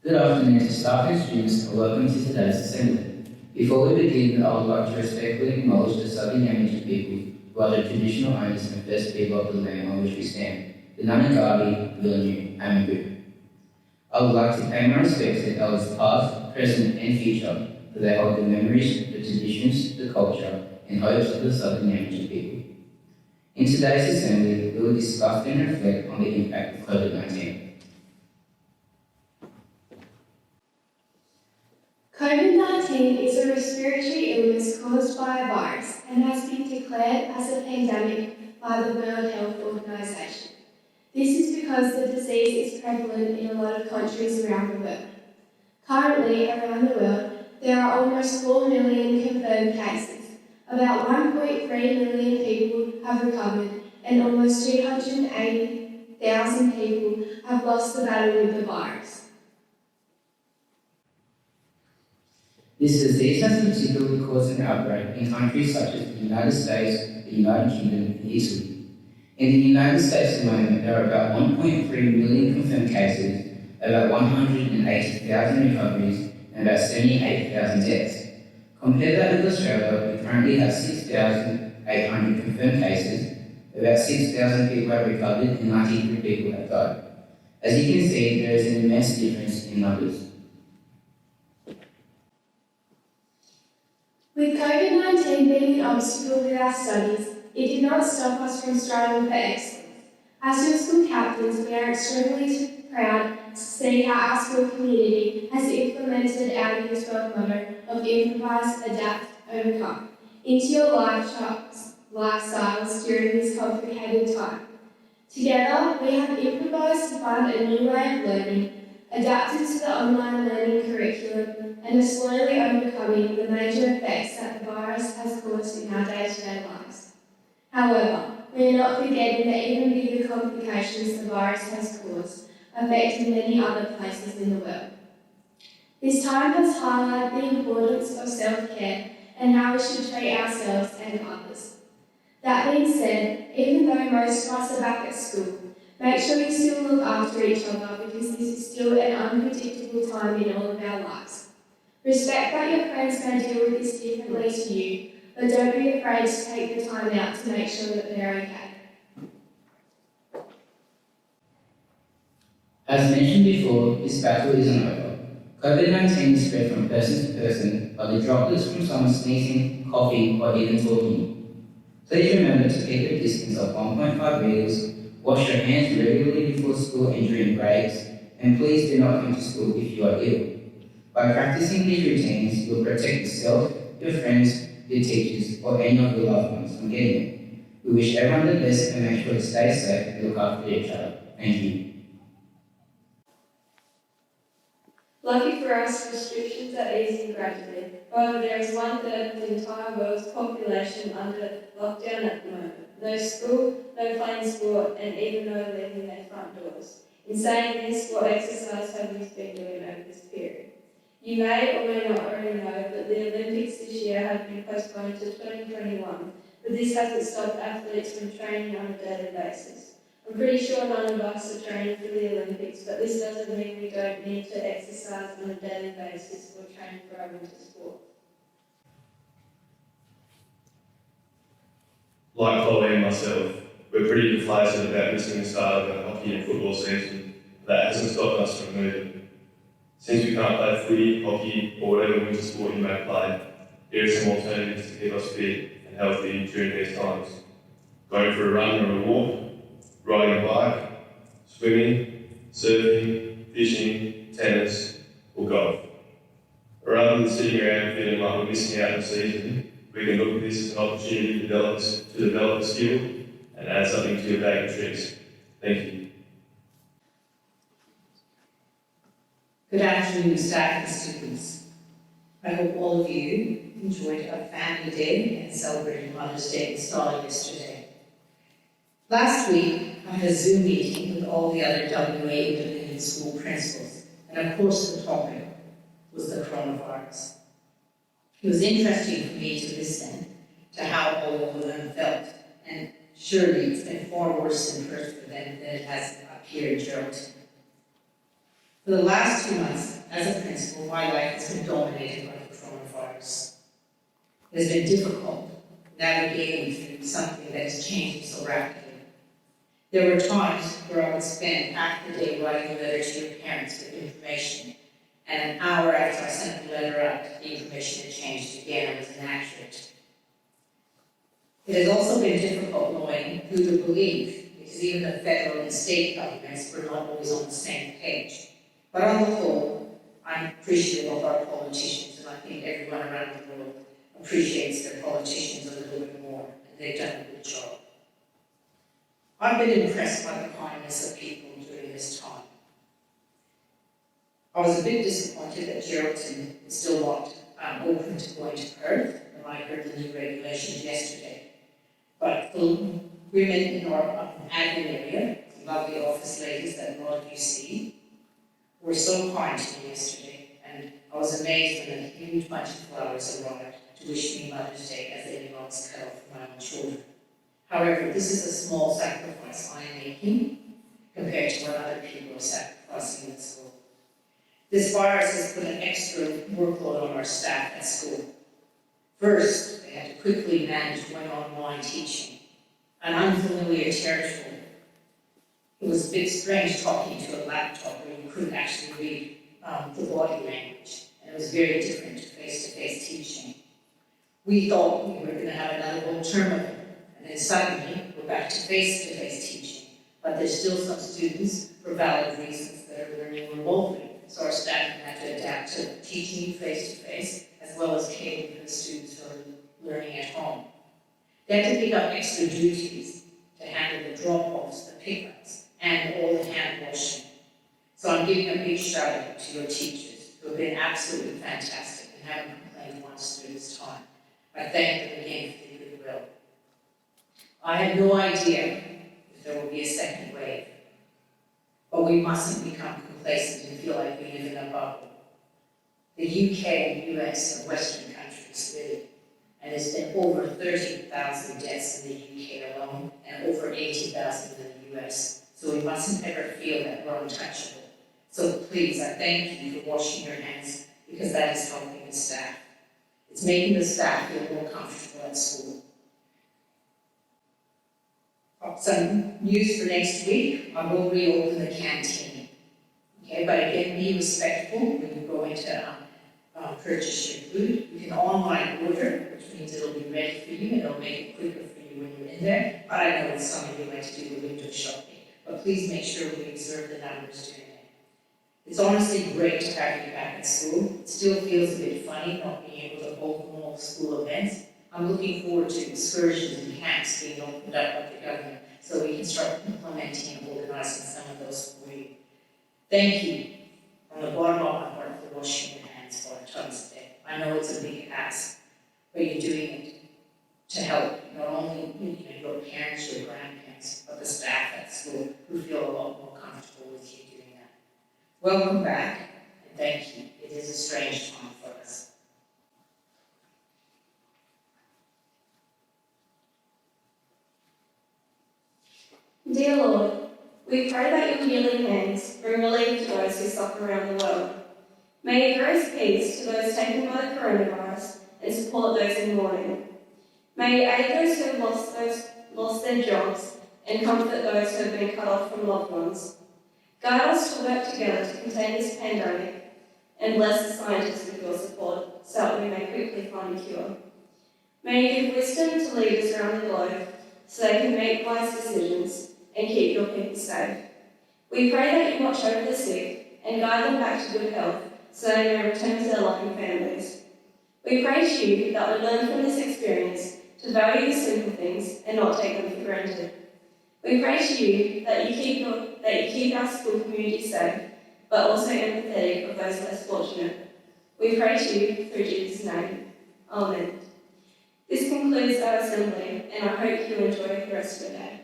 Good afternoon to staff and students and welcome to today's assembly. Before we begin, I would like to respectfully acknowledge the Southern Yamaji people who are the traditional owners and first people of the land on which we stand, the Nanagarbi, Villeneuve, and Mabu. I would like to pay my respects to elders past, present and future, for they hold the memories, the traditions, the culture and hopes of the Southern Yamaji people. In today's assembly, we will discuss and reflect on the impact of COVID-19. COVID-19 is a respiratory illness caused by a virus and has been declared as a pandemic by the World Health Organization. This is because the disease is prevalent in a lot of countries around the world. Currently, around the world, there are almost 4 million confirmed cases. About 1.3 million people have recovered and almost 280,000 people have lost the battle with the virus. This disease has particularly caused an outbreak in countries such as the United States, the United Kingdom, and Italy. In the United States at the moment, there are about 1.3 million confirmed cases, about 180,000 recoveries, and about 78,000 deaths. Compare that with Australia, we currently have 6,800 confirmed cases, about 6,000 people have recovered, and 93 people have died. As you can see, there is an immense difference in numbers. With COVID-19 being an obstacle with our studies, it did not stop us from striving for excellence. As your school captains, we are extremely proud to see how our school community has implemented our Year 12 motto of improvise, adapt, overcome into your lifestyles during this complicated time. Together, we have improvised to find a new way of learning, adapted to the online learning curriculum, and are slowly overcoming the major effects that the virus has caused in our day-to-day lives. However, we are not forgetting that even bigger complications the virus has caused, affecting many other places in the world. This time has highlighted the importance of self-care and how we should treat ourselves and others. That being said, even though most of us are back at school, make sure you still look after each other because this is still an unpredictable time in all of our lives. Respect that your friends may deal with this differently to you, but don't be afraid to take the time out to make sure that they're okay. As mentioned before, this battle isn't over. COVID-19 is spread from person to person by the droplets from someone sneezing, coughing, or even talking. Please remember to keep a distance of 1.5 meters, wash your hands regularly before school and during breaks, and please do not come to school if you are ill. By practicing these routines, you will protect yourself, your friends, your teachers, or any of your loved ones from getting it. We wish everyone the best and make sure to stay safe and look after each other. Thank you. Lucky for us, restrictions are easing gradually. However, there is 1/3 of the entire world's population under lockdown at the moment. No school, no playing sport, and even no leaving their front doors. In saying this, what exercise have you been doing over this period? You may or may not already know that the Olympics this year have been postponed to 2021, but this hasn't stopped athletes from training on a daily basis. I'm pretty sure none of us are training for the Olympics, but this doesn't mean we don't need to exercise on a daily basis or train for our winter sport. Like Chloe and myself, we're pretty complacent about missing the start of the hockey and football season. That hasn't stopped us from moving. Since we can't play footy, hockey, or whatever winter sport you may play, here are some alternatives to keep us fit and healthy during these times. Going for a run or a walk, riding a bike, swimming, surfing, fishing, tennis, or golf. Rather than sitting around feeling like we're missing out on the season, we can look at this as an opportunity to develop a skill and add something to your bag of tricks. Thank you. Good afternoon, staff and students. I hope all of you enjoyed a family day and celebrated Mother's Day in Stalin yesterday. Last week, I had a Zoom meeting with all the other WA independent school principals, and of course the topic was the coronavirus. It was interesting for me to listen to how all of them felt, and surely it's been far worse in person for them than it has up here in Geraldton. For the last 2 months, as a principal, my life has been dominated by the coronavirus. It has been difficult navigating through something that is changing so rapidly. There were times where I would spend half the day writing a letter to your parents with information, and an hour after I sent the letter out, the information had changed again and was inaccurate. It has also been difficult knowing who to believe, because even the federal and state governments were not always on the same page. But on the whole, I'm appreciative of our politicians, and I think everyone around the world appreciates their politicians a little bit more, and they've done a good job. I've been impressed by the kindness of people during this time. I was a bit disappointed that Geraldton is still not open to going to Perth, and I heard the new regulations yesterday. But the women in our admin area, the lovely office ladies that a lot of you see, were so kind to me yesterday, and I was amazed when a huge bunch of flowers arrived to wish me Mother's Day as they knew I was cut off from my own children. However, this is a small sacrifice I am making compared to what other people are sacrificing at school. This virus has put an extra workload on our staff at school. First, they had to quickly manage going online teaching, an unfamiliar territory. It was a bit strange talking to a laptop where you couldn't actually read the body language, and it was very different to face-to-face teaching. We thought we were going to have another whole term of it, and then suddenly we're back to face-to-face teaching. But there's still some students, for valid reasons, that are learning remotely, so our staff have to adapt to teaching face-to-face, as well as catering for the students who are learning at home. They have to pick up extra duties to handle the drop-offs, the pickups, and all the hand washing. So I'm giving a big shout out to your teachers, who have been absolutely fantastic and haven't complained once through this time. I thank them again for their goodwill. I have no idea if there will be a second wave, but we mustn't become complacent and feel like we live in a bubble. The UK and US are Western countries, really, and there's been over 30,000 deaths in the UK alone and over 80,000 in the US. So we mustn't ever feel that we're untouchable. So please, I thank you for washing your hands, because that is helping the staff. It's making the staff feel more comfortable at school. Some news for next week, I will reopen the canteen. Okay, but again, be respectful when you go into purchase your food. You can online order, which means it'll be ready for you and it'll make it quicker for you when you're in there. But I know that some of you like to do the window shopping. But please make sure we observe the numbers during it. It's honestly great to have you back at school. It still feels a bit funny not being able to hold normal school events. I'm looking forward to excursions and camps being opened up by the government so we can start implementing and organising some of those for you. Thank you from the bottom of my heart for washing your hands 4 times a day. I know it's a big ask, but you're doing it to help not only your parents, your grandparents, but the staff at school who feel a lot more comfortable with you doing that. Welcome back, and thank you. It is a strange time for us. Dear Lord, we pray that your healing hands bring relief to those who suffer around the world. May you grace peace to those taken by the coronavirus and support those in mourning. May you aid those who have lost their jobs and comfort those who have been cut off from loved ones. Guide us to work together to contain this pandemic and bless the scientists with your support so that we may quickly find a cure. May you give wisdom to leaders around the globe so they can make wise decisions and keep your people safe. We pray that you watch over the sick and guide them back to good health so they may return to their loving families. We pray to you that we learn from this experience to value the simple things and not take them for granted. We pray to you that you keep our school community safe, but also empathetic of those less fortunate. We pray to you through Jesus' name. Amen. This concludes our assembly, and I hope you enjoy the rest of your day.